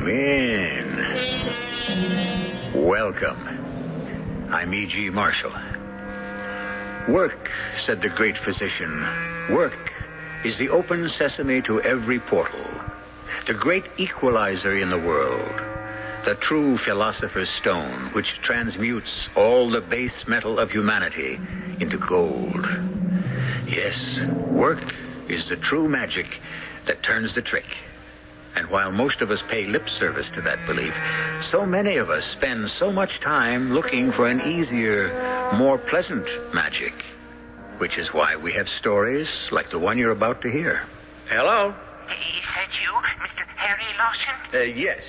Come in. Welcome. I'm E.G. Marshall. Work, said the great physician, work is the open sesame to every portal, the great equalizer in the world, the true philosopher's stone which transmutes all the base metal of humanity into gold. Yes, work is the true magic that turns the trick. And while most of us pay lip service to that belief, so many of us spend so much time looking for an easier, more pleasant magic. Which is why we have stories like the one you're about to hear. Hello? Is that you, Mr. Harry Lawson? Yes.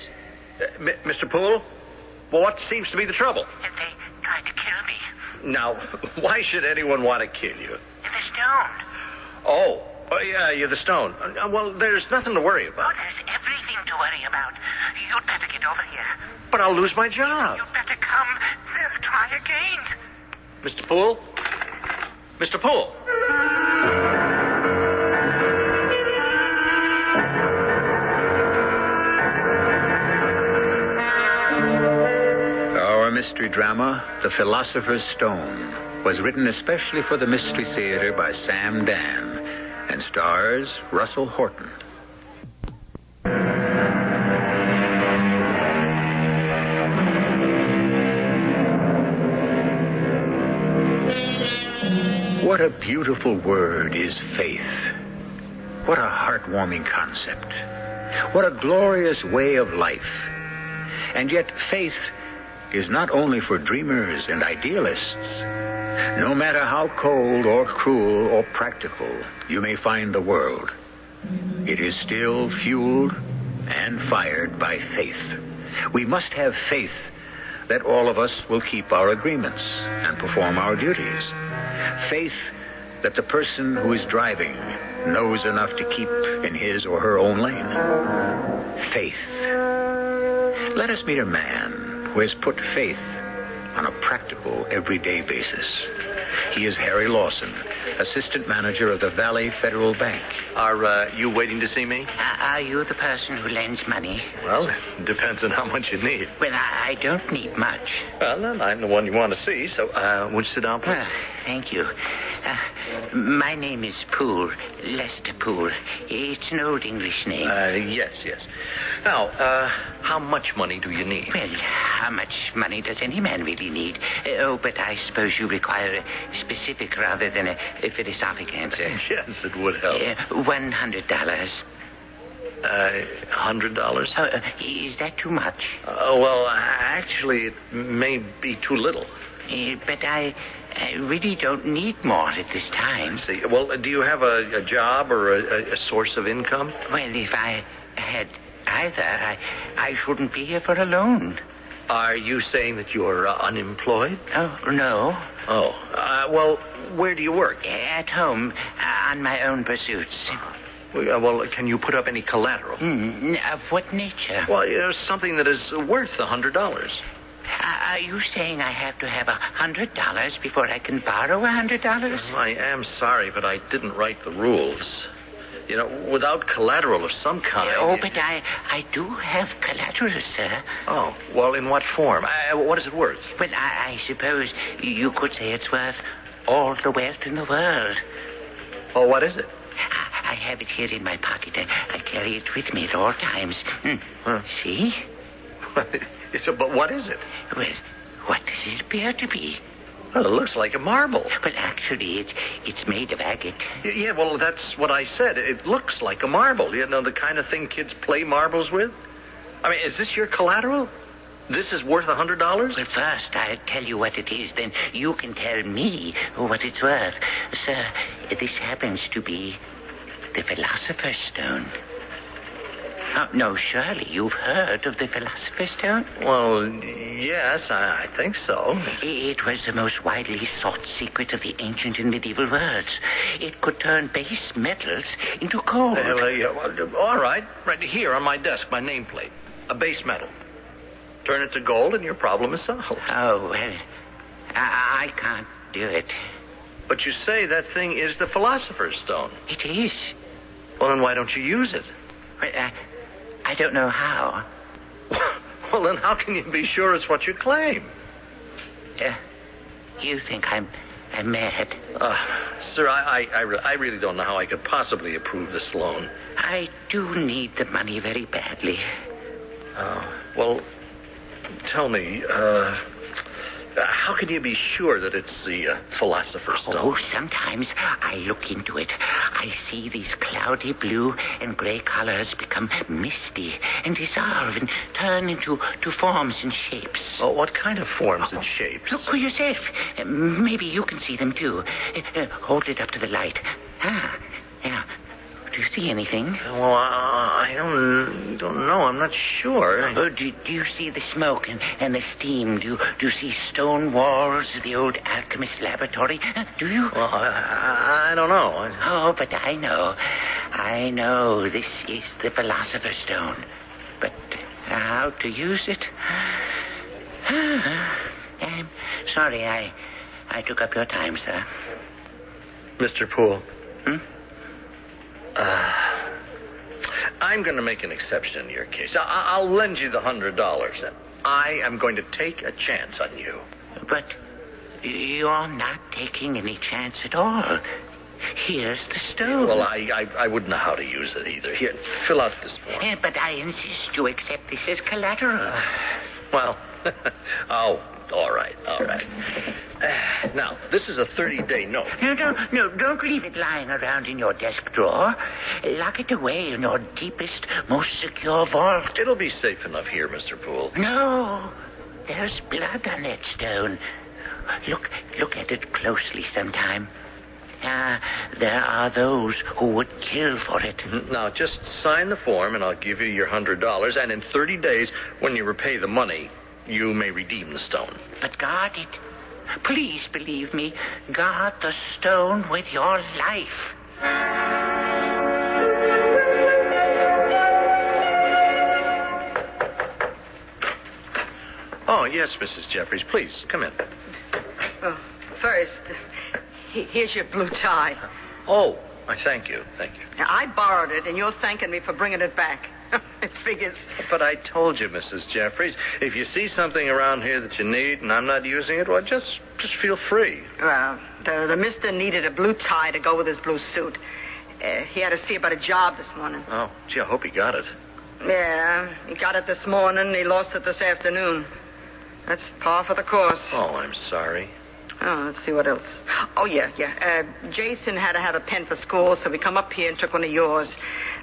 Mr. Poole? Well, what seems to be the trouble? They tried to kill me. Now, why should anyone want to kill you? The stone. Oh, yeah, you're the stone. Well, there's nothing to worry about. Oh, there's everything to worry about. You'd better get over here. But I'll lose my job. You'd better come. They'll try again. Mr. Poole? Mr. Poole? Our mystery drama, The Philosopher's Stone, was written especially for the Mystery Theater by Sam Dan and stars Russell Horton. What a beautiful word is faith. What a heartwarming concept. What a glorious way of life. And yet faith is not only for dreamers and idealists. No matter how cold or cruel or practical you may find the world, it is still fueled and fired by faith. We must have faith that all of us will keep our agreements and perform our duties. Faith that the person who is driving knows enough to keep in his or her own lane. Faith. Let us meet a man who has put faith on a practical, everyday basis. He is Harry Lawson, assistant manager of the Valley Federal Bank. Are you waiting to see me? Are you the person who lends money? Well, it depends on how much you need. Well, I don't need much. Well, then I'm the one you want to see, so would you sit down, please? Thank you. My name is Poole, Lester Poole. It's an old English name. Yes. Now, how much money do you need? Well, how much money does any man really need? But I suppose you require a specific rather than a philosophic answer. Yes, it would help. $100. $100? Is that too much? Well, actually, it may be too little. But I really don't need more at this time. I see. Well, do you have a job or a source of income? Well, if I had either, I shouldn't be here for a loan. Are you saying that you're unemployed? Oh, no. Oh, well, where do you work? At home, on my own pursuits. Well, can you put up any collateral? Of what nature? Well, something that is worth $100. Are you saying I have to have $100 before I can borrow $100? Well, I am sorry, but I didn't write the rules. You know, without collateral of some kind... Oh, but I do have collateral, sir. Oh, well, in what form? What is it worth? Well, I suppose you could say it's worth all the wealth in the world. Well, what is it? I have it here in my pocket. I carry it with me at all times. Huh. See? But what is it? Well, what does it appear to be? Well, it looks like a marble. Well, actually, it's made of agate. Yeah, well, that's what I said. It looks like a marble. You know, the kind of thing kids play marbles with? I mean, is this your collateral? This is worth $100? Well, first, I'll tell you what it is. Then you can tell me what it's worth. Sir, this happens to be the Philosopher's Stone. Oh, no, surely you've heard of the Philosopher's Stone? Well, yes, I think so. It was the most widely sought secret of the ancient and medieval worlds. It could turn base metals into gold. All right. Right here on my desk, my nameplate. A base metal. Turn it to gold and your problem is solved. Oh, well, I can't do it. But you say that thing is the Philosopher's Stone. It is. Well, then why don't you use it? Well, I don't know how. Well, then how can you be sure it's what you claim? You think I'm mad? Sir, I really don't know how I could possibly approve this loan. I do need the money very badly. Well, tell me, how can you be sure that it's the Philosopher's Stone? Oh, sometimes I look into it. I see these cloudy blue and gray colors become misty and dissolve and turn into forms and shapes. Oh, what kind of forms and shapes? Look for yourself. Maybe you can see them, too. Hold it up to the light. Yeah. Do you see anything? Well, I don't know. I'm not sure. Do you see the smoke and the steam? Do you see stone walls of the old alchemist's laboratory? Do you? Well, I don't know. Oh, but I know. I know this is the Philosopher's Stone. But how to use it? I'm sorry I took up your time, sir. Mr. Poole. I'm going to make an exception in your case. I'll lend you the $100. I am going to take a chance on you. But you're not taking any chance at all. Here's the stone. Well, I wouldn't know how to use it either. Here, fill out this form. But I insist you accept this as collateral. Well, oh, all right. Now, this is a 30-day note. No, don't leave it lying around in your desk drawer. Lock it away in your deepest, most secure vault. It'll be safe enough here, Mr. Poole. No, there's blood on that stone. Look at it closely sometime. There are those who would kill for it. Now, just sign the form, and I'll give you your $100, and in 30 days, when you repay the money, you may redeem the stone. But guard it. Please believe me. Guard the stone with your life. Oh, yes, Mrs. Jeffries. Please, come in. First, here's your blue tie. Oh, I thank you. Now, I borrowed it, and you're thanking me for bringing it back. It figures. But I told you, Mrs. Jeffries, if you see something around here that you need and I'm not using it, well, just feel free. Well, the mister needed a blue tie to go with his blue suit. He had to see about a job this morning. Oh, gee, I hope he got it. Yeah, he got it this morning. He lost it this afternoon. That's par for the course. Oh, I'm sorry. Oh, let's see what else. Oh, yeah. Jason had to have a pen for school, so we come up here and took one of yours.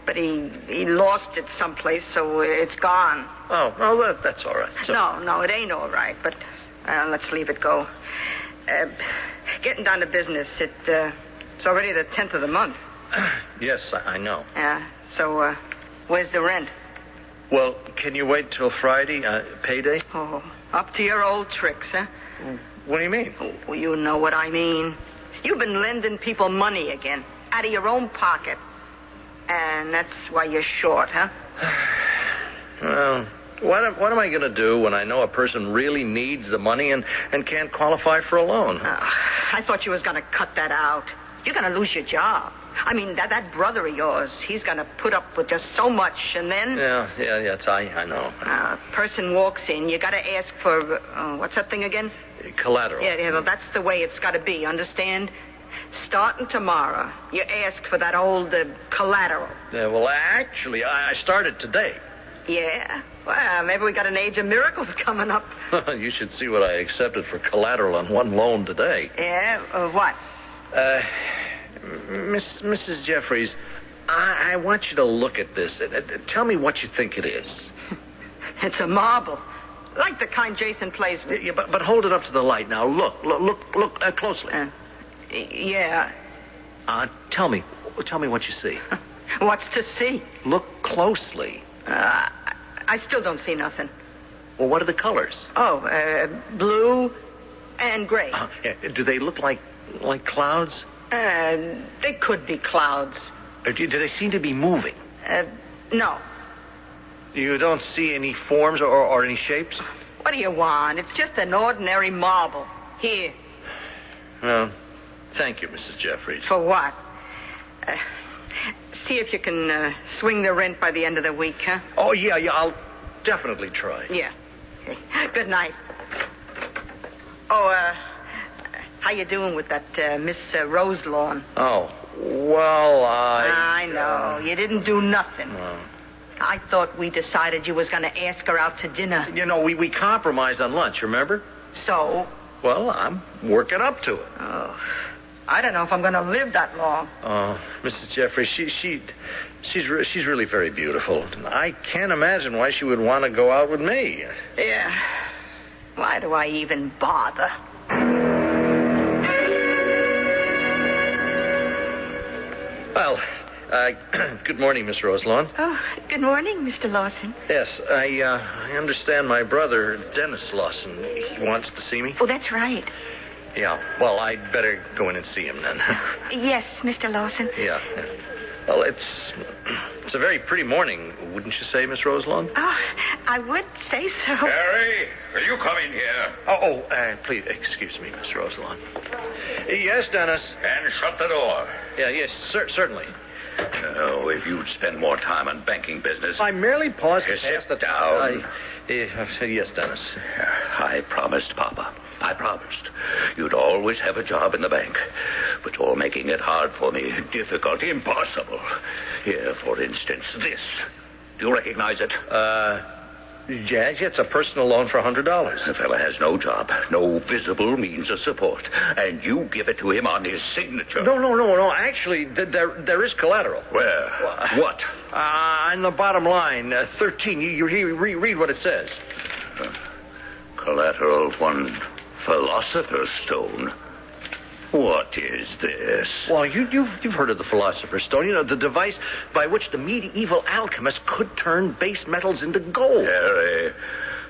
But he lost it someplace, so it's gone. Oh, well, that's all right. So... No, it ain't all right, but let's leave it go. Getting down to business, it's already the 10th of the month. Yes, I know. Yeah, so where's the rent? Well, can you wait till Friday, payday? Oh, up to your old tricks, huh? What do you mean? Oh, you know what I mean. You've been lending people money again, out of your own pocket. And that's why you're short, huh? Well, what am I going to do when I know a person really needs the money and can't qualify for a loan? I thought you was going to cut that out. You're going to lose your job. I mean, that brother of yours, he's going to put up with just so much, and then... Yeah, I know. A person walks in, you got to ask for... what's that thing again? Collateral. Yeah, well, that's the way it's got to be, understand? Starting tomorrow, you ask for that old collateral. Yeah, well, actually, I started today. Yeah? Well, maybe we got an age of miracles coming up. You should see what I accepted for collateral on one loan today. Yeah? What? Mrs. Jeffries, I want you to look at this. Tell me what you think it is. It's a marble. Like the kind Jason plays with. Yeah, but hold it up to the light now. Look closely. Yeah. Tell me what you see. What's to see? Look closely. I still don't see nothing. Well, what are the colors? Oh, blue and gray. Yeah. Do they look like clouds? They could be clouds. Do they seem to be moving? No. You don't see any forms or any shapes? What do you want? It's just an ordinary marble. Here. Well, thank you, Mrs. Jeffries. For what? See if you can swing the rent by the end of the week, huh? Oh, yeah, I'll definitely try. Yeah. Good night. Oh, how you doing with that Miss Roselawn? Oh, well, I know. You didn't do nothing. I thought we decided you was going to ask her out to dinner. You know, we compromised on lunch, remember? So? Well, I'm working up to it. Oh, I don't know if I'm going to live that long. Oh, Mrs. Jeffrey, she's really very beautiful. I can't imagine why she would want to go out with me. Yeah. Why do I even bother? Well, good morning, Miss Roselawn. Oh, good morning, Mr. Lawson. Yes, I understand my brother, Dennis Lawson, he wants to see me. Oh, that's right. Yeah, well, I'd better go in and see him then. Yes, Mr. Lawson. Yeah. Well, it's a very pretty morning, wouldn't you say, Miss Roselawn? Oh, I would say so. Harry, will you come in here? Please, excuse me, Miss Roselawn. Yes, Dennis. And shut the door. Yeah, yes, certainly. Oh, if you'd spend more time on banking business. I merely paused to Sit pass the down. I said yes, Dennis. I promised, Papa. I promised. You'd always have a job in the bank. But you're making it hard for me. Difficult. Impossible. Here, for instance, this. Do you recognize it? Yes, it's a personal loan for $100. The fella has no job, no visible means of support. And you give it to him on his signature. No. Actually, there is collateral. Where? What? On the bottom line, 13. You read what it says. Collateral, one Philosopher's Stone. What is this? Well, you've heard of the Philosopher's Stone. You know, the device by which the medieval alchemists could turn base metals into gold. Harry,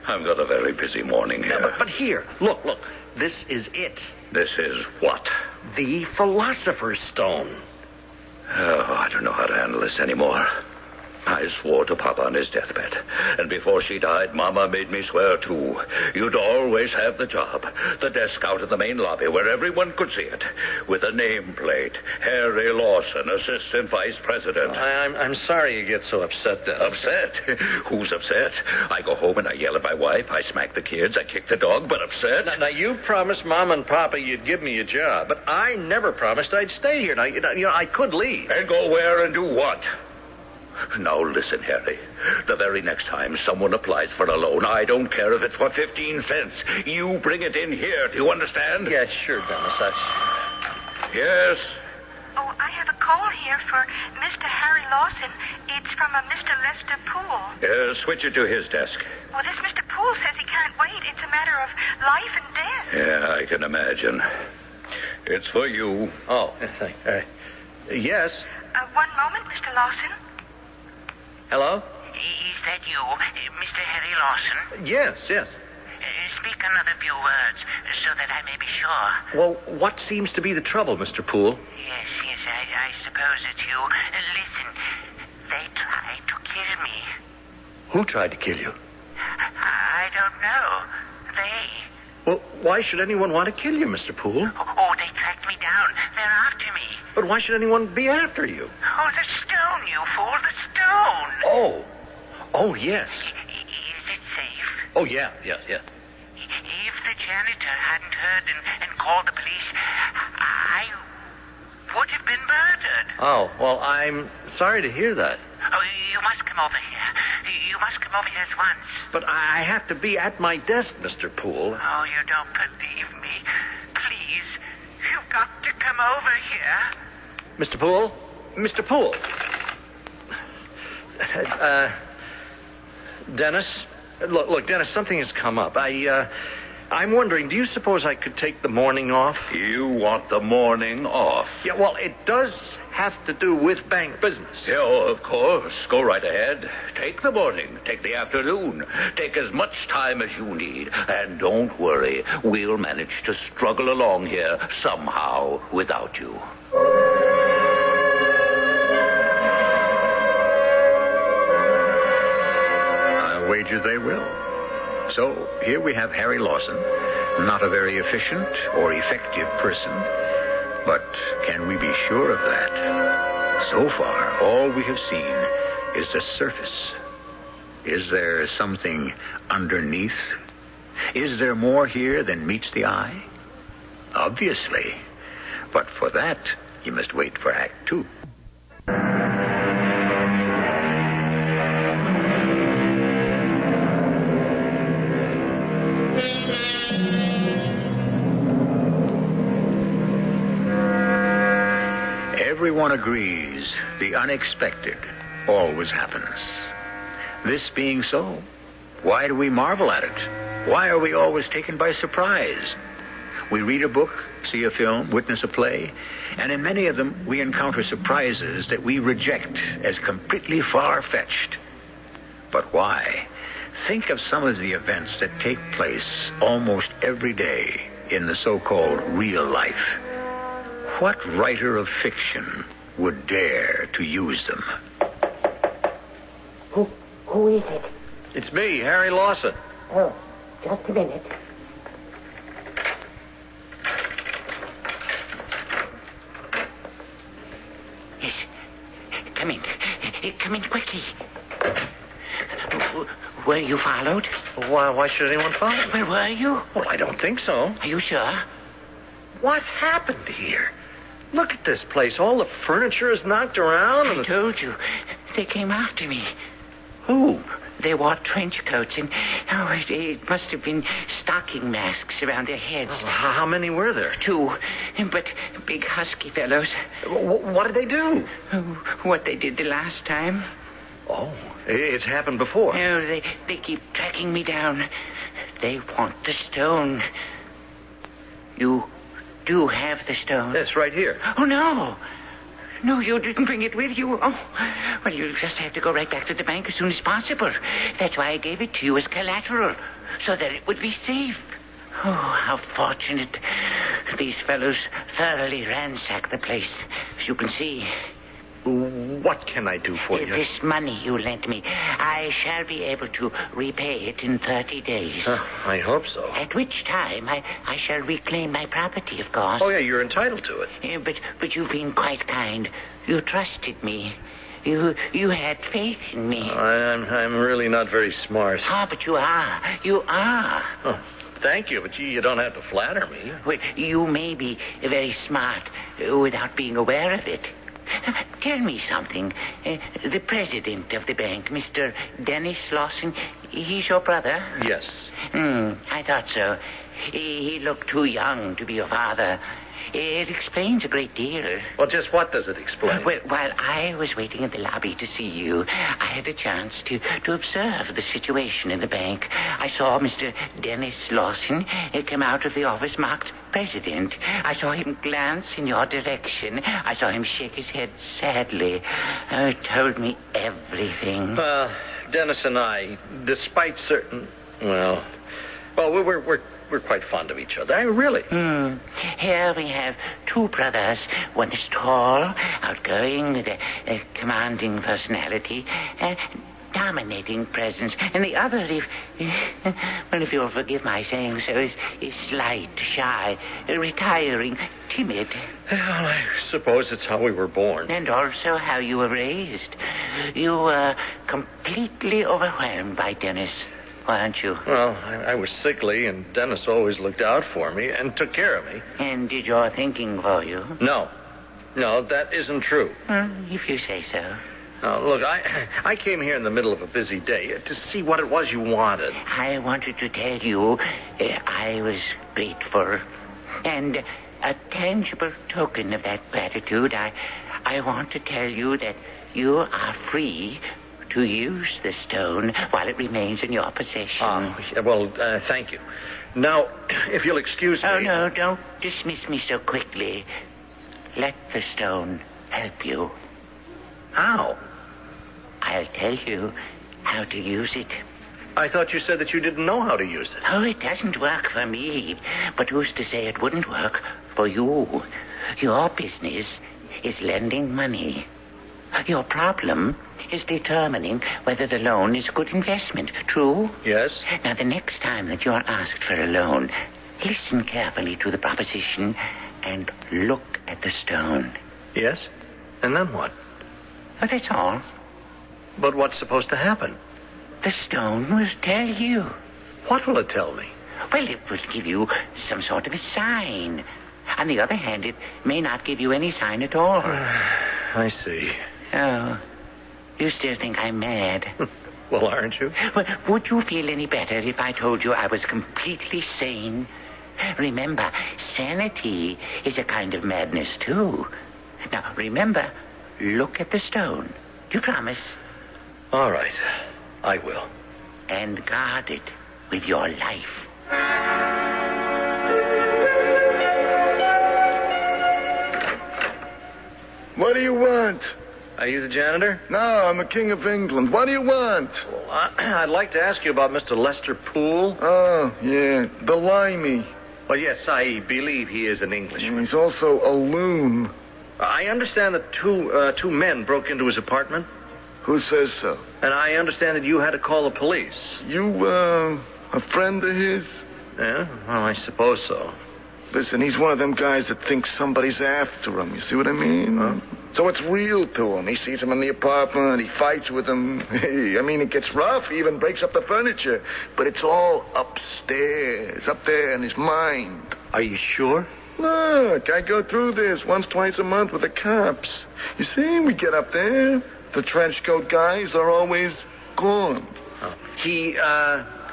I've got a very busy morning here. No, but here, look. This is it. This is what? The Philosopher's Stone. Oh, I don't know how to handle this anymore. I swore to Papa on his deathbed. And before she died, Mama made me swear, too. You'd always have the job. The desk out in the main lobby where everyone could see it. With a nameplate. Harry Lawson, Assistant Vice President. I'm sorry you get so upset, Dennis. Upset? Who's upset? I go home and I yell at my wife. I smack the kids. I kick the dog. But upset? Now, you promised Mom and Papa you'd give me a job. But I never promised I'd stay here. Now, you know, I could leave. And go where and do what? Now listen, Harry. The very next time someone applies for a loan, I don't care if it's for 15 cents. You bring it in here. Do you understand? Yeah, sure, Dennis. Yes? Oh, I have a call here for Mr. Harry Lawson. It's from a Mr. Lester Poole. Switch it to his desk. Well, this Mr. Poole says he can't wait. It's a matter of life and death. Yeah, I can imagine. It's for you. Oh, yes. One moment, Mr. Lawson. Hello? Is that you, Mr. Harry Lawson? Yes. Speak another few words so that I may be sure. Well, what seems to be the trouble, Mr. Poole? Yes, I suppose it's you. Listen, they tried to kill me. Who tried to kill you? I don't know. They. Well, why should anyone want to kill you, Mr. Poole? Oh, they tracked me down. They're after me. But why should anyone be after you? Oh, the stone, you fool, the stone. Oh, yes. Is it safe? Oh, yeah. If the janitor hadn't heard and called the police, I would have been murdered. Oh, well, I'm sorry to hear that. Oh, you must come over here. You must come over here at once. But I have to be at my desk, Mr. Poole. Oh, you don't believe me. Please, you've got to come over here. Mr. Poole? Mr. Poole? Dennis? Look, Dennis, something has come up. I'm wondering, do you suppose I could take the morning off? You want the morning off? Yeah, well, it does have to do with bank business. Yeah, of course. Go right ahead. Take the morning. Take the afternoon. Take as much time as you need. And don't worry. We'll manage to struggle along here somehow without you. I'll wager they will. So here we have Harry Lawson, not a very efficient or effective person. But can we be sure of that? So far, all we have seen is the surface. Is there something underneath Is there more here than meets the eye? Obviously. But for that, you must wait for Act 2. Everyone agrees the unexpected always happens. This being so, why do we marvel at it? Why are we always taken by surprise? We read a book, see a film, witness a play, and in many of them we encounter surprises that we reject as completely far-fetched. But why? Think of some of the events that take place almost every day in the so-called real life. What writer of fiction would dare to use them? Who is it? It's me, Harry Lawson. Oh, just a minute. Yes. Come in. Come in quickly. Were you followed? Why should anyone follow me? Where were you? Well, I don't think so. Are you sure? What happened here? Look at this place. All the furniture is knocked around. I told you. They came after me. Who? They wore trench coats and, it must have been stocking masks around their heads. Oh, how many were there? 2, but big husky fellows. What did they do? What they did the last time. Oh, it's happened before. No, they keep tracking me down. They want the stone. You do have the stone? It's right here. Oh, no. No, you didn't bring it with you. Oh, well, you just have to go right back to the bank as soon as possible. That's why I gave it to you as collateral, so that it would be safe. Oh, how fortunate. These fellows thoroughly ransacked the place, as you can see. What can I do for you? This money you lent me, I shall be able to repay it in 30 days. I hope so. At which time I shall reclaim my property, of course. Oh, yeah, you're entitled to it. But you've been quite kind. You trusted me. You had faith in me. I'm really not very smart. Ah, but you are. You are. Oh, thank you, but you don't have to flatter me. Well, you may be very smart without being aware of it. Tell me something. The president of the bank, Mr. Dennis Lawson, he's your brother? Yes. I thought so. He looked too young to be your father. It explains a great deal. Well, just what does it explain? Well, while I was waiting in the lobby to see you, I had a chance to observe the situation in the bank. I saw Mr. Dennis Lawson come out of the office marked President. I saw him glance in your direction. I saw him shake his head sadly. It told me everything. Dennis and I, despite certain... Well, we're quite fond of each other. Really. Here we have 2 brothers. One is tall, outgoing, with a commanding personality, dominating presence. And the other, if you'll forgive my saying so, is slight, shy, retiring, timid. Well, I suppose it's how we were born. And also how you were raised. You were completely overwhelmed by Dennis. Weren't you? Well, I was sickly, and Dennis always looked out for me and took care of me. And did your thinking for you? No, that isn't true. If you say so. Now, look, I came here in the middle of a busy day to see what it was you wanted. I wanted to tell you I was grateful. And a tangible token of that gratitude, I want to tell you that you are free to use the stone while it remains in your possession. Thank you. Now, if you'll excuse me... Oh, no, don't dismiss me so quickly. Let the stone help you. How? I'll tell you how to use it. I thought you said that you didn't know how to use it. Oh, it doesn't work for me. But who's to say it wouldn't work for you? Your business is lending money. Your problem is determining whether the loan is a good investment. True? Yes. Now, the next time that you are asked for a loan, listen carefully to the proposition and look at the stone. Yes? And then what? Oh, that's all. But what's supposed to happen? The stone will tell you. What will it tell me? Well, it will give you some sort of a sign. On the other hand, it may not give you any sign at all. I see. Oh, you still think I'm mad? Well, aren't you? Well, would you feel any better if I told you I was completely sane? Remember, sanity is a kind of madness, too. Now, remember, look at the stone. You promise? All right. I will. And guard it with your life. What do you want? Are you the janitor? No, I'm the King of England. What do you want? Well, I'd like to ask you about Mr. Lester Poole. Oh, yeah, the limey. Well, yes, I believe he is an Englishman. He's also a loon. I understand that two men broke into his apartment. Who says so? And I understand that you had to call the police. You, a friend of his? Yeah, well, I suppose so. Listen, he's one of them guys that thinks somebody's after him. You see what I mean? Huh? So it's real to him. He sees him in the apartment. He fights with him. Hey, I mean, it gets rough. He even breaks up the furniture. But it's all upstairs, up there in his mind. Are you sure? Look, I go through this once, twice a month with the cops. You see, we get up there. The trench coat guys are always gone. Oh.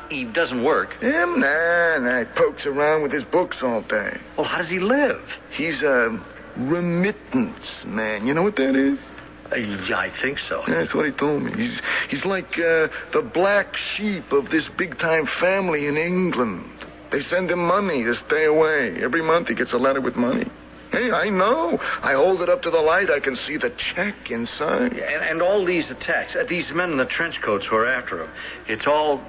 He doesn't work. Him? Nah. He pokes around with his books all day. Well, how does he live? He's a remittance man. You know what that is? Yeah, I think so. Yeah, that's what he told me. He's like the black sheep of this big-time family in England. They send him money to stay away. Every month he gets a letter with money. Hey, I know. I hold it up to the light. I can see the check inside. Yeah, and all these attacks, these men in the trench coats who are after him, it's all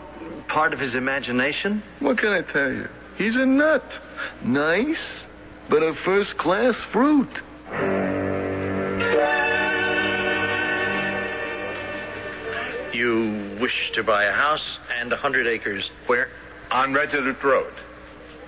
part of his imagination? What can I tell you? He's a nut. Nice, but a first-class fruit. You wish to buy a house and 100 acres where? On Resolute Road.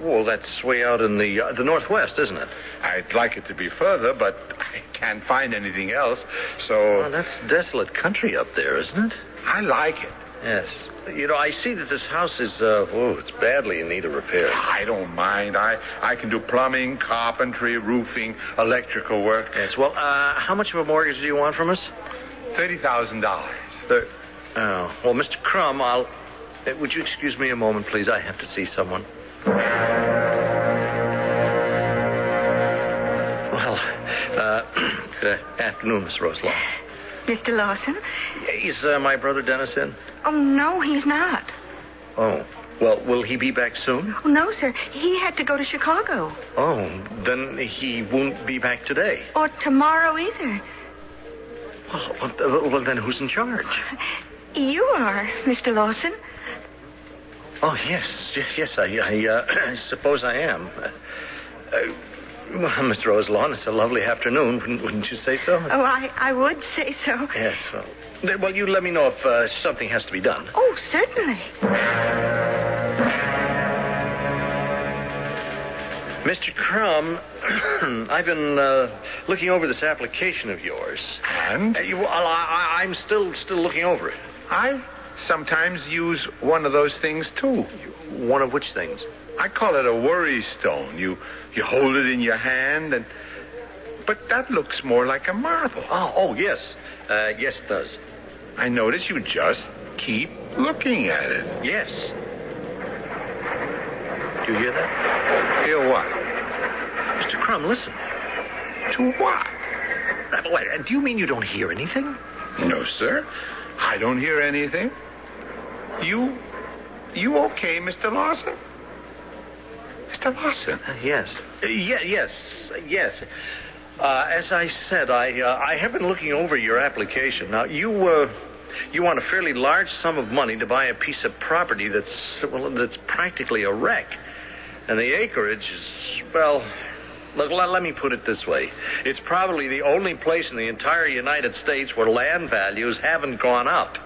Well, that's way out in the northwest, isn't it? I'd like it to be further, but I can't find anything else, so... Well, that's desolate country up there, isn't it? I like it. Yes. You know, I see that this house is, it's badly in need of repair. I don't mind. I can do plumbing, carpentry, roofing, electrical work. Yes, well, how much of a mortgage do you want from us? $30,000. Oh, well, Mr. Crumb, would you excuse me a moment, please? I have to see someone. Well, good afternoon, Miss Roselaw. Mr. Lawson? Is my brother Dennis in? Oh, no, he's not. Oh, well, will he be back soon? Oh, no, sir. He had to go to Chicago. Oh, then he won't be back today. Or tomorrow either. Well, then who's in charge? You are, Mr. Lawson. Oh, yes, I suppose I am. Well, Mr. Roselawn, it's a lovely afternoon, wouldn't you say so? Oh, I would say so. Yes, well, you let me know if something has to be done. Oh, certainly. Mr. Crumb, I've been looking over this application of yours. And? I'm still looking over it. I sometimes use one of those things, too. One of which things? I call it a worry stone. You hold it in your hand, but that looks more like a marble. Oh, yes. Yes, it does. I notice you just keep looking at it. Yes. Do you hear that? Hear what? Mr. Crumb, listen. To what? Wait, do you mean you don't hear anything? No, sir. I don't hear anything. You okay, Mr. Lawson? Mr. Lawson? Yes. Yes. As I said, I have been looking over your application. Now, you want a fairly large sum of money to buy a piece of property that's practically a wreck. And the acreage is, well, look, let me put it this way. It's probably the only place in the entire United States where land values haven't gone up.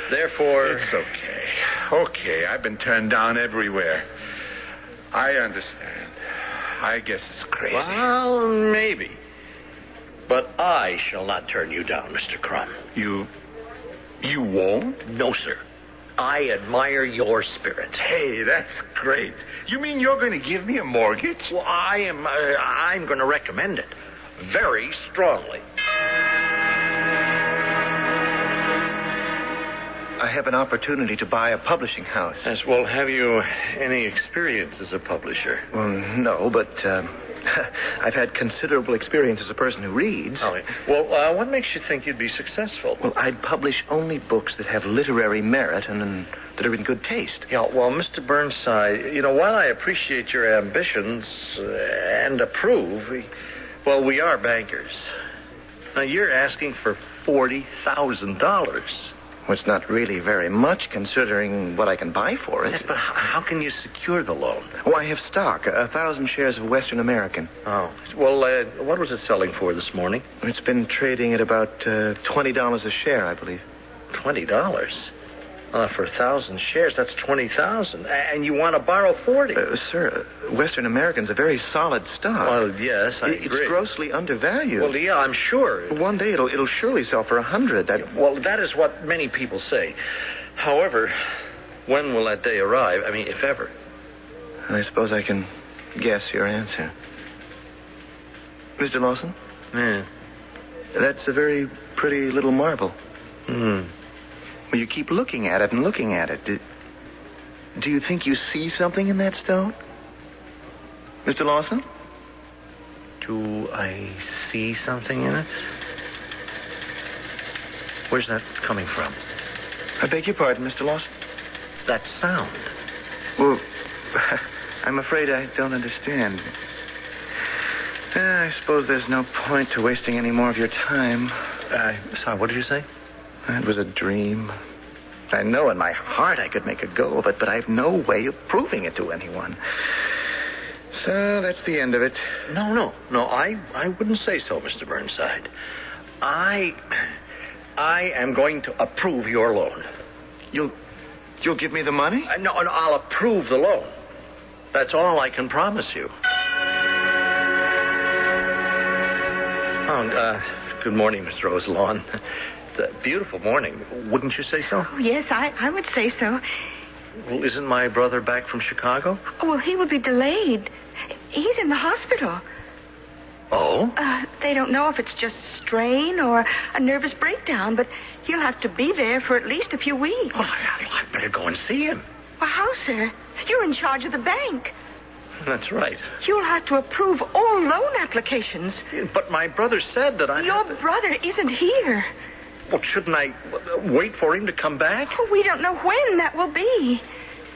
Therefore... It's okay. Okay, I've been turned down everywhere. I understand. I guess it's crazy. Well, maybe. But I shall not turn you down, Mr. Crumb. You won't? No, sir. I admire your spirit. Hey, that's great. You mean you're going to give me a mortgage? Well, I'm going to recommend it very strongly. I have an opportunity to buy a publishing house. Yes, well, have you any experience as a publisher? Well, no, but I've had considerable experience as a person who reads. Oh, well, what makes you think you'd be successful? Well, I'd publish only books that have literary merit and that are in good taste. Yeah, well, Mr. Burnside, while I appreciate your ambitions and approve, we are bankers. Now, you're asking for $40,000. Well, it's not really very much, considering what I can buy for it. Yes, but how can you secure the loan? Oh, I have stock, 1,000 shares of Western American. Oh, well, what was it selling for this morning? It's been trading at about $20 a share, I believe. $20? For 1,000 shares, that's $20,000. And you want to borrow 40? Sir, Western American's a very solid stock. Well, yes, I agree. It's grossly undervalued. Well, yeah, I'm sure. One day it'll surely sell for $100. Well, that is what many people say. However, when will that day arrive? I mean, if ever. I suppose I can guess your answer. Mr. Lawson? Yeah. That's a very pretty little marble. Hmm. Well, you keep looking at it and looking at it. Do you think you see something in that stone? Mr. Lawson? Do I see something in it? Where's that coming from? I beg your pardon, Mr. Lawson? That sound. Well, I'm afraid I don't understand. I suppose there's no point to wasting any more of your time. Sorry, what did you say? It was a dream. I know in my heart I could make a go of it, but I have no way of proving it to anyone. So that's the end of it. No, I wouldn't say so, Mr. Burnside. I am going to approve your loan. You'll give me the money? No, I'll approve the loan. That's all I can promise you. Good morning, Miss Roselawn. It's a beautiful morning. Wouldn't you say so? Oh, yes, I would say so. Well, isn't my brother back from Chicago? Oh, well, he will be delayed. He's in the hospital. Oh? They don't know if it's just strain or a nervous breakdown, but he'll have to be there for at least a few weeks. Well, I better go and see him. Well, how, sir? You're in charge of the bank. That's right. You'll have to approve all loan applications. But my brother said that Your brother isn't here. Well, shouldn't I wait for him to come back? Oh, we don't know when that will be.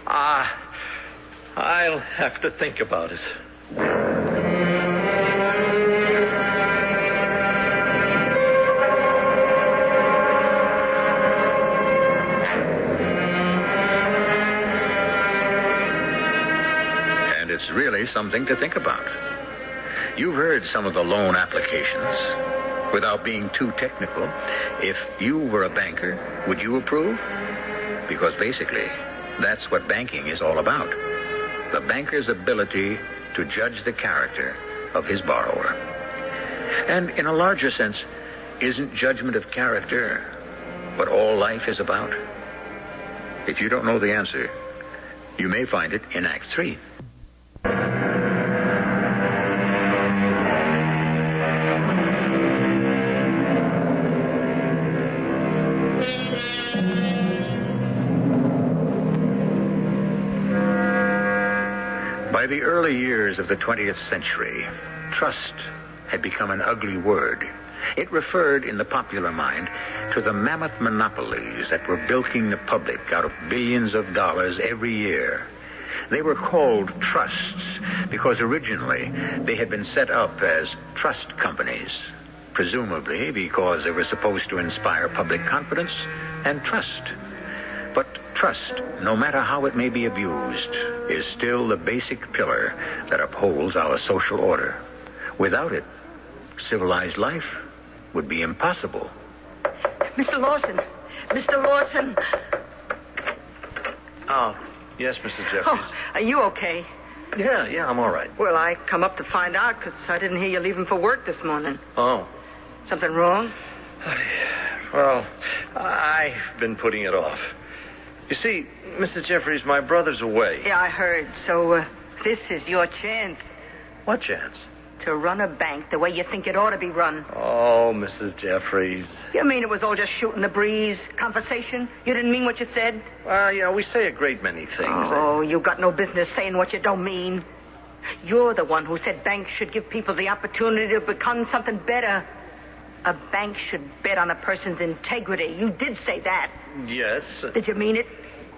I'll have to think about it. And it's really something to think about. You've heard some of the loan applications. Without being too technical, if you were a banker, would you approve? Because basically, that's what banking is all about. The banker's ability to judge the character of his borrower. And in a larger sense, isn't judgment of character what all life is about? If you don't know the answer, you may find it in Act 3. By the early years of the 20th century, trust had become an ugly word. It referred, in the popular mind, to the mammoth monopolies that were bilking the public out of billions of dollars every year. They were called trusts because originally they had been set up as trust companies, presumably because they were supposed to inspire public confidence and trust. But trust, no matter how it may be abused, is still the basic pillar that upholds our social order. Without it, civilized life would be impossible. Mr. Lawson. Mr. Lawson. Oh, yes, Mrs. Jeffries. Oh, are you okay? Yeah, I'm all right. Well, I come up to find out because I didn't hear you leaving for work this morning. Oh. Something wrong? Well, I've been putting it off. You see, Mrs. Jeffries, my brother's away. Yeah, I heard. So this is your chance What chance? to run a bank the way you think it ought to be run. Oh, Mrs. Jeffries. You mean it was all just shooting the breeze, conversation? You didn't mean what you said? Well, we say a great many things. Oh, you got no business saying what you don't mean. You're the one who said banks should give people the opportunity to become something better. A bank should bet on a person's integrity. You did say that. Yes. Did you mean it?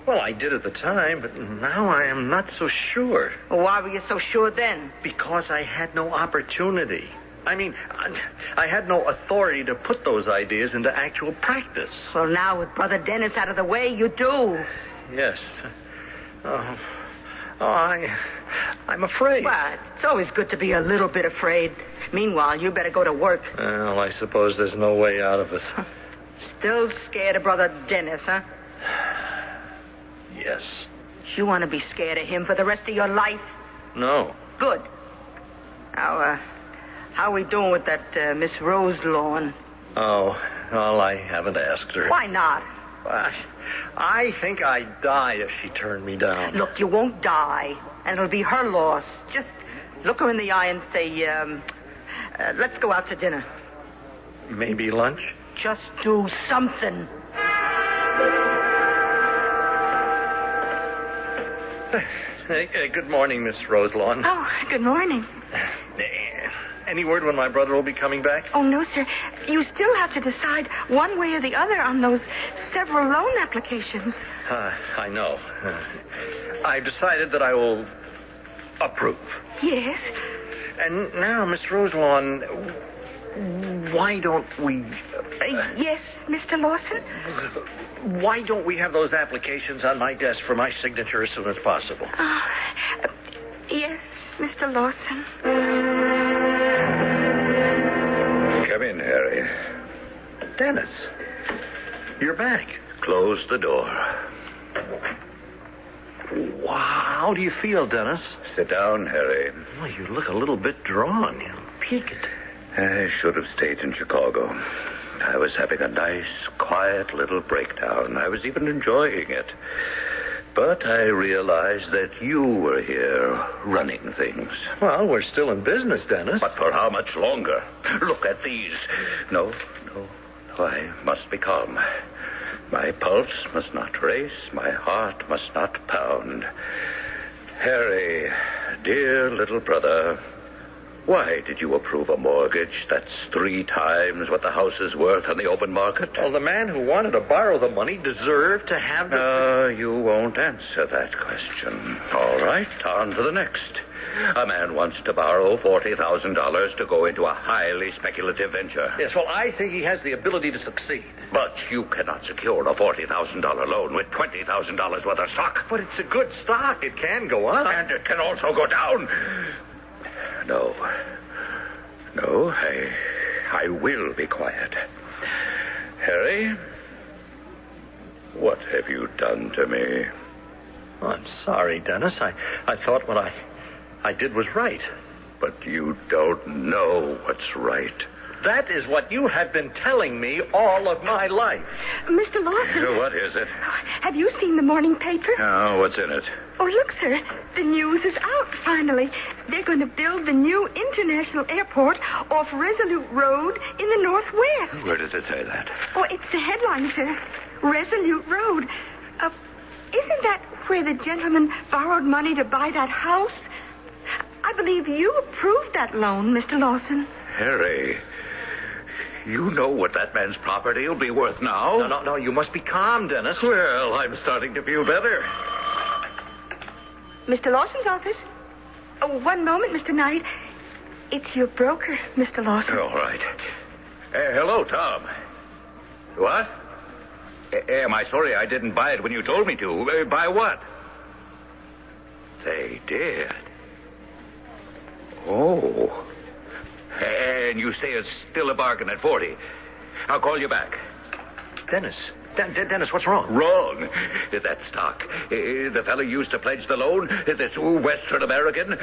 Well, I did at the time, but now I am not so sure. Well, why were you so sure then? Because I had no opportunity. I mean, I had no authority to put those ideas into actual practice. Well, now with Brother Dennis out of the way, you do. Yes. I'm afraid. Well, it's always good to be a little bit afraid. Meanwhile, you better go to work. Well, I suppose there's no way out of it. Still scared of Brother Dennis, huh? Yes. You want to be scared of him for the rest of your life? No. Good. How are we doing with that Miss Rose Lawn? Oh, well, I haven't asked her. Why not? I think I'd die if she turned me down. Look, you won't die, and it'll be her loss. Just look her in the eye and say, let's go out to dinner. Maybe lunch? Just do something. Hey, good morning, Miss Roselawn. Oh, good morning. Any word when my brother will be coming back? Oh, no, sir. You still have to decide one way or the other on those several loan applications. I know. I've decided that I will approve. Yes? And now, Miss Roselawn, why don't we... Yes, Mr. Lawson? Why don't we have those applications on my desk for my signature as soon as possible? Yes, Mr. Lawson. Come in, Harry. Dennis, you're back. Close the door. Wow, how do you feel, Dennis? Sit down, Harry. Well, you look a little bit drawn, peaked. I should have stayed in Chicago. I was having a nice, quiet little breakdown. I was even enjoying it. But I realized that you were here running things. Well, we're still in business, Dennis. But for how much longer? Look at these. No, I must be calm. My pulse must not race. My heart must not pound. Harry, dear little brother, why did you approve a mortgage that's 3 times what the house is worth on the open market? Well, the man who wanted to borrow the money deserved to have the... No, you won't answer that question. All right, on to the next. A man wants to borrow $40,000 to go into a highly speculative venture. Yes, well, I think he has the ability to succeed. But you cannot secure a $40,000 loan with $20,000 worth of stock. But it's a good stock. It can go up. And it can also go down. No, I will be quiet. Harry, what have you done to me? Oh, I'm sorry, Dennis. I thought what I did was right. But you don't know what's right. That is what you have been telling me all of my life. Mr. Lawson. What is it? Have you seen the morning paper? Oh, what's in it? Oh, look, sir. The news is out, finally. They're going to build the new international airport off Resolute Road in the Northwest. Where does it say that? Oh, it's the headline, sir. Resolute Road. Isn't that where the gentleman borrowed money to buy that house? I believe you approved that loan, Mr. Lawson. Harry, you know what that man's property will be worth now. No, you must be calm, Dennis. Well, I'm starting to feel better. Mr. Lawson's office? Oh, one moment, Mr. Knight. It's your broker, Mr. Lawson. All right. Hello, Tom. What? Am I sorry I didn't buy it when you told me to? Buy what? They did. Oh. And you say it's still a bargain at 40. I'll call you back. Dennis, what's wrong? Wrong. That stock. The fellow used to pledge the loan, this Western American,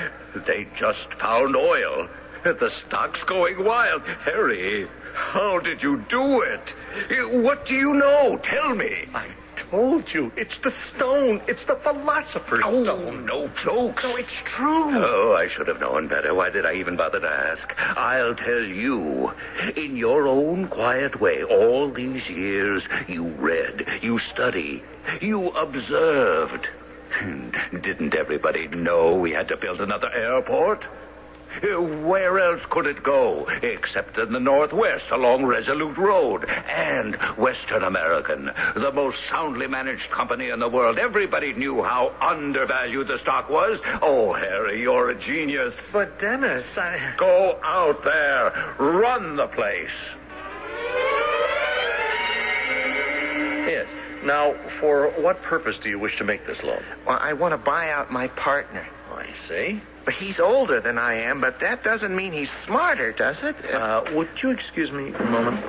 they just found oil. The stock's going wild. Harry, how did you do it? What do you know? Tell me. I told you. It's the stone. It's the Philosopher's Stone. No jokes. No, it's true. Oh, I should have known better. Why did I even bother to ask? I'll tell you. In your own quiet way, all these years, you read, you studied, you observed. Didn't everybody know we had to build another airport? Where else could it go except in the Northwest along Resolute Road? And Western American, the most soundly managed company in the world. Everybody knew how undervalued the stock was. Oh, Harry, you're a genius. But, Dennis, Go out there. Run the place. Yes. Now, for what purpose do you wish to make this loan? Well, I want to buy out my partner. I see. But he's older than I am, but that doesn't mean he's smarter, does it? Would you excuse me a moment?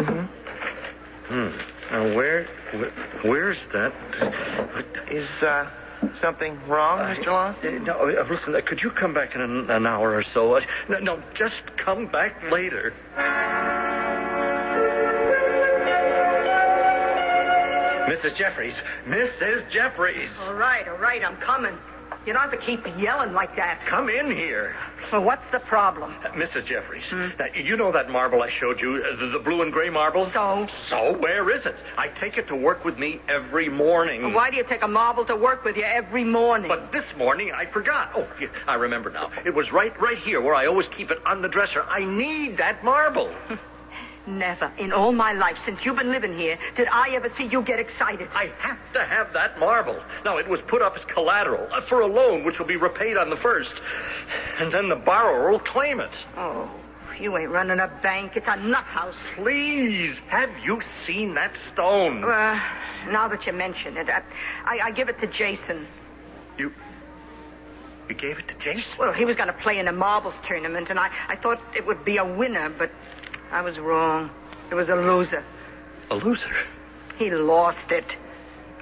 Mm-hmm. Now, where's that? Is something wrong, Mr. Lawson? No, listen, could you come back in an hour or so? No, just come back later. Mrs. Jeffries. Mrs. Jeffries. All right, I'm coming. You don't have to keep yelling like that. Come in here. Well, what's the problem? Mrs. Jeffries, now, you know that marble I showed you, the blue and gray marble? So? So, where is it? I take it to work with me every morning. Why do you take a marble to work with you every morning? But this morning I forgot. Oh, yeah, I remember now. It was right here where I always keep it on the dresser. I need that marble. Never in all my life since you've been living here did I ever see you get excited. I have to have that marble. Now, it was put up as collateral for a loan which will be repaid on the 1st. And then the borrower will claim it. Oh, you ain't running a bank. It's a nut house. Please, have you seen that stone? Now that you mention it, I give it to Jason. You gave it to Jason? Well, he was going to play in a marbles tournament, and I thought it would be a winner, but I was wrong. It was a loser. A loser? He lost it.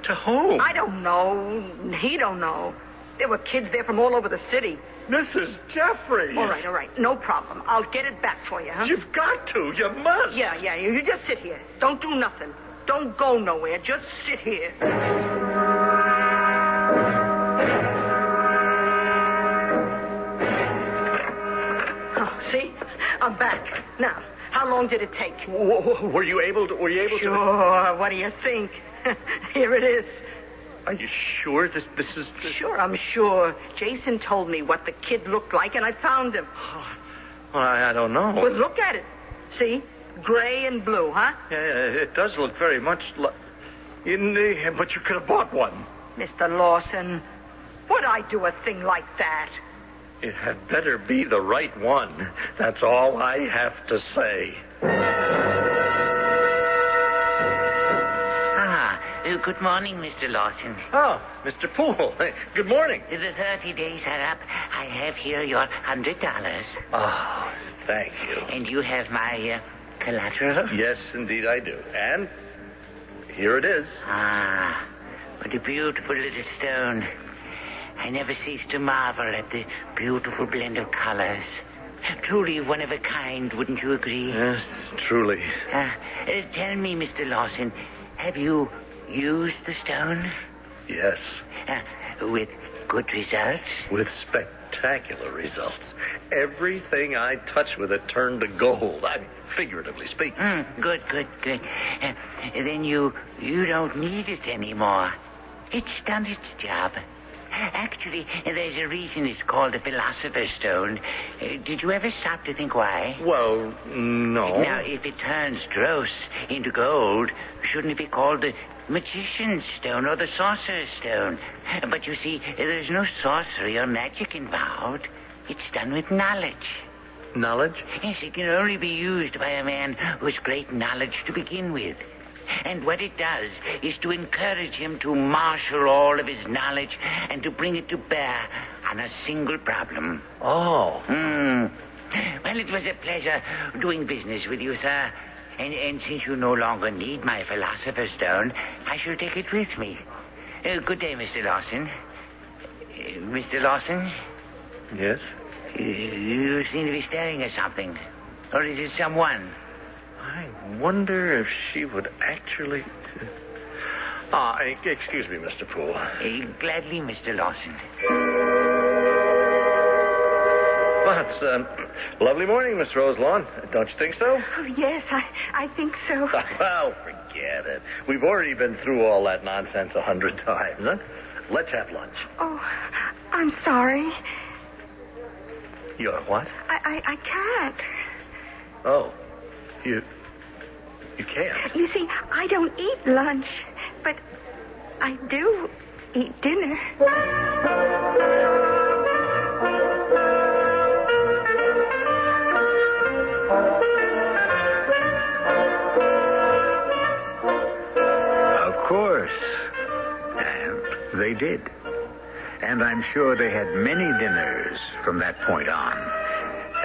To whom? I don't know. He don't know. There were kids there from all over the city. Mrs. Jeffries. All right. No problem. I'll get it back for you, huh? You've got to. You must. Yeah. You just sit here. Don't do nothing. Don't go nowhere. Just sit here. Oh, see? I'm back. Now, how long did it take? Were you able to... Sure. What do you think? Here it is. Are you sure this is... Sure, I'm sure. Jason told me what the kid looked like, and I found him. Well, I don't know. Well, look at it. See? Gray and blue, huh? Yeah, it does look very much like... But you could have bought one. Mr. Lawson, would I do a thing like that? It had better be the right one. That's all I have to say. Good morning, Mr. Lawson. Oh, Mr. Poole. Good morning. The 30 days are up. I have here your $100. Oh, thank you. And you have my collateral? Yes, indeed I do. And here it is. What a beautiful little stone. I never cease to marvel at the beautiful blend of colors. Truly one of a kind, wouldn't you agree? Yes, truly. Tell me, Mr. Lawson, have you used the stone? Yes. With good results? With spectacular results. Everything I touched with it turned to gold. Figuratively speaking. Good. Then you don't need it anymore. It's done its job. Actually, there's a reason it's called the Philosopher's Stone. Did you ever stop to think why? Well, no. Now, if it turns dross into gold, shouldn't it be called the Magician's Stone or the Sorcerer's Stone? But you see, there's no sorcery or magic involved. It's done with knowledge. Knowledge? Yes, it can only be used by a man who has great knowledge to begin with. And what it does is to encourage him to marshal all of his knowledge and to bring it to bear on a single problem. Oh. Well, it was a pleasure doing business with you, sir. And since you no longer need my Philosopher's Stone, I shall take it with me. Good day, Mr. Lawson. Mr. Lawson? Yes? You seem to be staring at something. Or is it someone? I wonder if she would actually... Excuse me, Mr. Poole. Gladly, Mr. Lawson. Well, it's a lovely morning, Miss Roselawn. Don't you think so? Oh, yes, I think so. Well, forget it. We've already been through all that nonsense 100 times, huh? Let's have lunch. Oh, I'm sorry. You're what? I can't. Oh, you can't. You see, I don't eat lunch, but I do eat dinner. Of course. And they did. And I'm sure they had many dinners from that point on.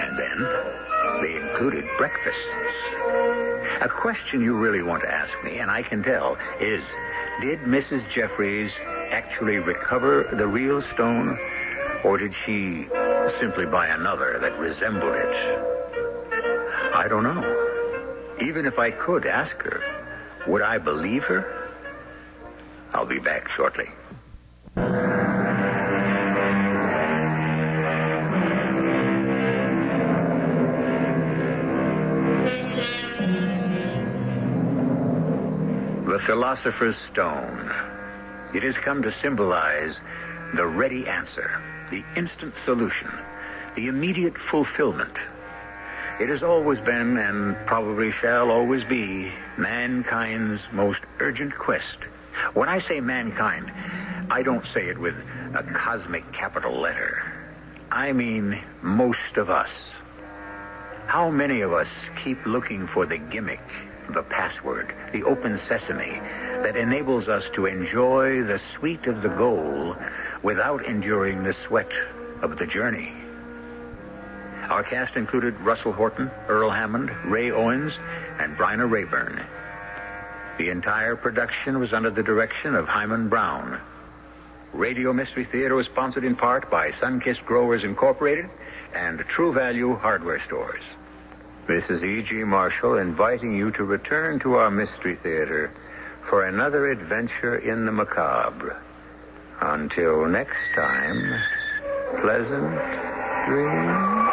And then they included breakfasts. A question you really want to ask me, and I can tell, is, did Mrs. Jeffries actually recover the real stone, or did she simply buy another that resembled it? I don't know. Even if I could ask her, would I believe her? I'll be back shortly. The Philosopher's Stone. It has come to symbolize the ready answer, the instant solution, the immediate fulfillment. It has always been, and probably shall always be, mankind's most urgent quest. When I say mankind, I don't say it with a cosmic capital letter. I mean most of us. How many of us keep looking for the gimmick, the password, the open sesame that enables us to enjoy the sweet of the goal without enduring the sweat of the journey? Our cast included Russell Horton, Earl Hammond, Ray Owens, and Bryna Rayburn. The entire production was under the direction of Hyman Brown. Radio Mystery Theater was sponsored in part by Sunkist Growers Incorporated and True Value Hardware Stores. This is E.G. Marshall inviting you to return to our Mystery Theater for another adventure in the macabre. Until next time, pleasant dreams.